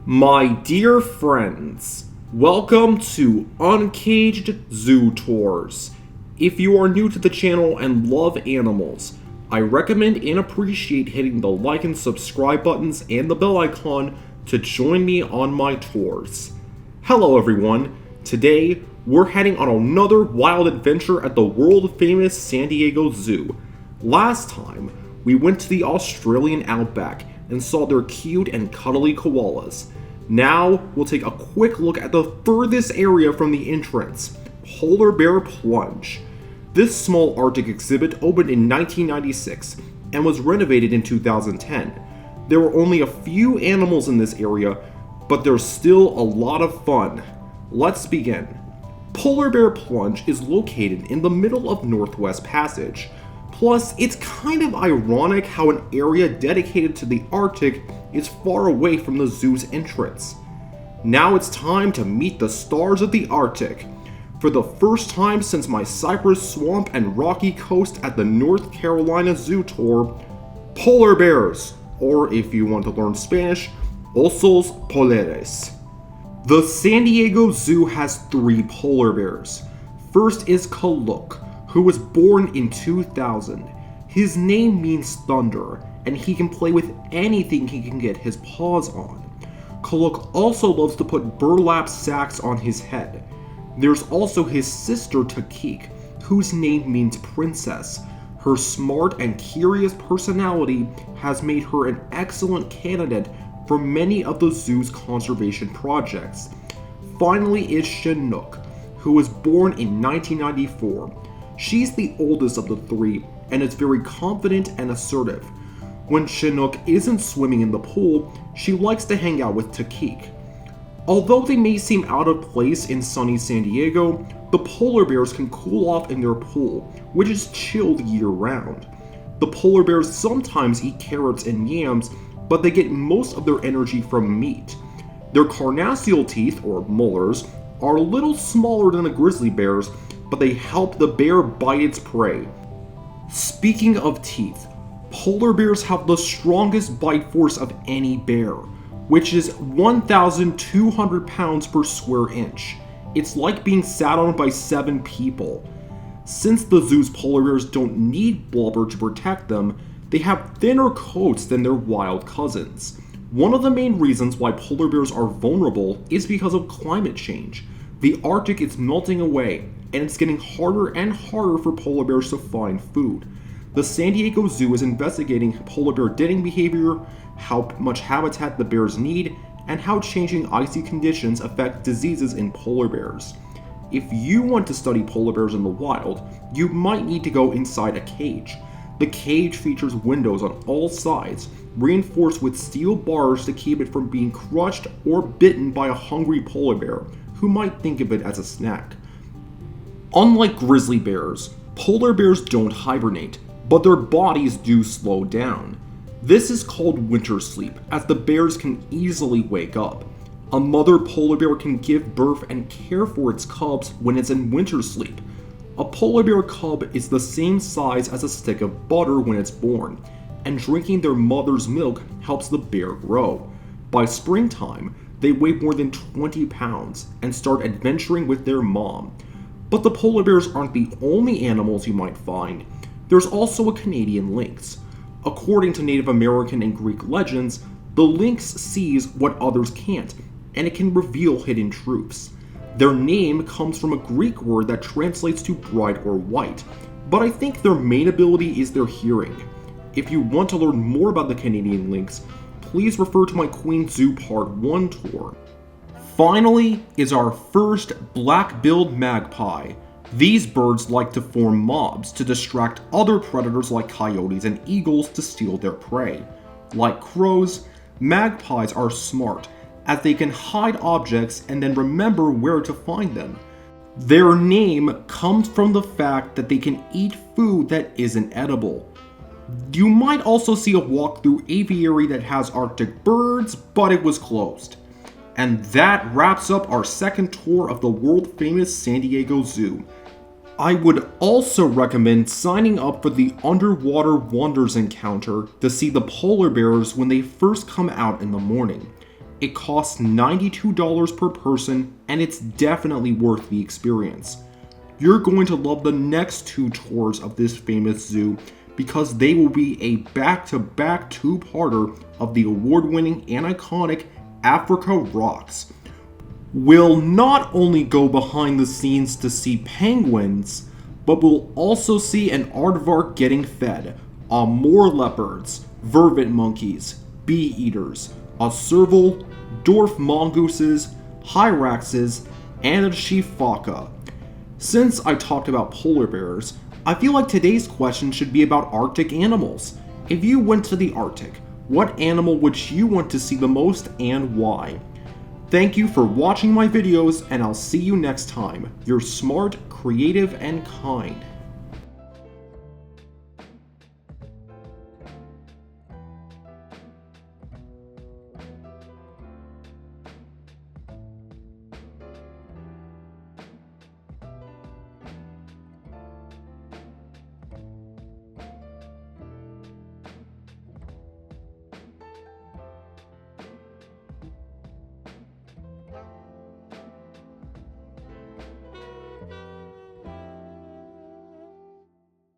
My dear friends, welcome to Uncaged Zootours. If you are new to the channel and love animals, I recommend and appreciate hitting the like and subscribe buttons and the bell icon to join me on my tours. Hello everyone, today we're heading on another wild adventure at the world famous San Diego Zoo. Last time, we went to the Australian outback and saw their cute and cuddly koalas. Now, we'll take a quick look at the furthest area from the entrance, Polar Bear Plunge. This small Arctic exhibit opened in 1996 and was renovated in 2010. There were only a few animals in this area, but there's still a lot of fun. Let's begin. Polar Bear Plunge is located in the middle of Northwest Passage. Plus, it's kind of ironic how an area dedicated to the Arctic is far away from the zoo's entrance. Now it's time to meet the stars of the Arctic. For the first time since my cypress swamp and rocky coast at the North Carolina Zoo Tour, polar bears, or if you want to learn Spanish, osos polares. The San Diego Zoo has 3 polar bears. First is Kaluk, who was born in 2000. His name means thunder, and he can play with anything he can get his paws on. Kaluk also loves to put burlap sacks on his head. There's also his sister Takik, whose name means princess. Her smart and curious personality has made her an excellent candidate for many of the zoo's conservation projects. Finally is Chinook, who was born in 1994. She's the oldest of the 3 and is very confident and assertive. When Chinook isn't swimming in the pool, she likes to hang out with Takik. Although they may seem out of place in sunny San Diego, the polar bears can cool off in their pool, which is chilled year-round. The polar bears sometimes eat carrots and yams, but they get most of their energy from meat. Their carnassial teeth, or molars, are a little smaller than a grizzly bear's, but they help the bear bite its prey. Speaking of teeth, polar bears have the strongest bite force of any bear, which is 1,200 pounds per square inch. It's like being sat on by 7 people. Since the zoo's polar bears don't need blubber to protect them, they have thinner coats than their wild cousins. One of the main reasons why polar bears are vulnerable is because of climate change. The Arctic is melting away, and it's getting harder and harder for polar bears to find food. The San Diego Zoo is investigating polar bear denning behavior, how much habitat the bears need, and how changing icy conditions affect diseases in polar bears. If you want to study polar bears in the wild, you might need to go inside a cage. The cage features windows on all sides, reinforced with steel bars to keep it from being crushed or bitten by a hungry polar bear, who might think of it as a snack. Unlike grizzly bears, polar bears don't hibernate, but their bodies do slow down. This is called winter sleep, as the bears can easily wake up. A mother polar bear can give birth and care for its cubs when it's in winter sleep. A polar bear cub is the same size as a stick of butter when it's born, and drinking their mother's milk helps the bear grow. By springtime, they weigh more than 20 pounds and start adventuring with their mom. But the polar bears aren't the only animals you might find. There's also a Canadian lynx. According to Native American and Greek legends, the lynx sees what others can't, and it can reveal hidden truths. Their name comes from a Greek word that translates to bright or white, but I think their main ability is their hearing. If you want to learn more about the Canadian lynx, please refer to my Queen Zoo Part 1 tour. Finally is our first black-billed magpie. These birds like to form mobs to distract other predators like coyotes and eagles to steal their prey. Like crows, magpies are smart, as they can hide objects and then remember where to find them. Their name comes from the fact that they can eat food that isn't edible. You might also see a walk-through aviary that has Arctic birds, but it was closed. And that wraps up our second tour of the world-famous San Diego Zoo. I would also recommend signing up for the Underwater Wonders encounter to see the polar bears when they first come out in the morning. It costs $92 per person, and it's definitely worth the experience. You're going to love the next 2 tours of this famous zoo because they will be a back-to-back 2-parter of the award-winning and iconic Africa Rocks. We'll not only go behind the scenes to see penguins, but we'll also see an aardvark getting fed, more leopards, vervet monkeys, bee eaters, a serval, dwarf mongooses, hyraxes, and a chiefaka. Since I talked about polar bears, I feel like today's question should be about Arctic animals. If you went to the Arctic, what animal would you want to see the most and why? Thank you for watching my videos, and I'll see you next time. You're smart, creative, and kind.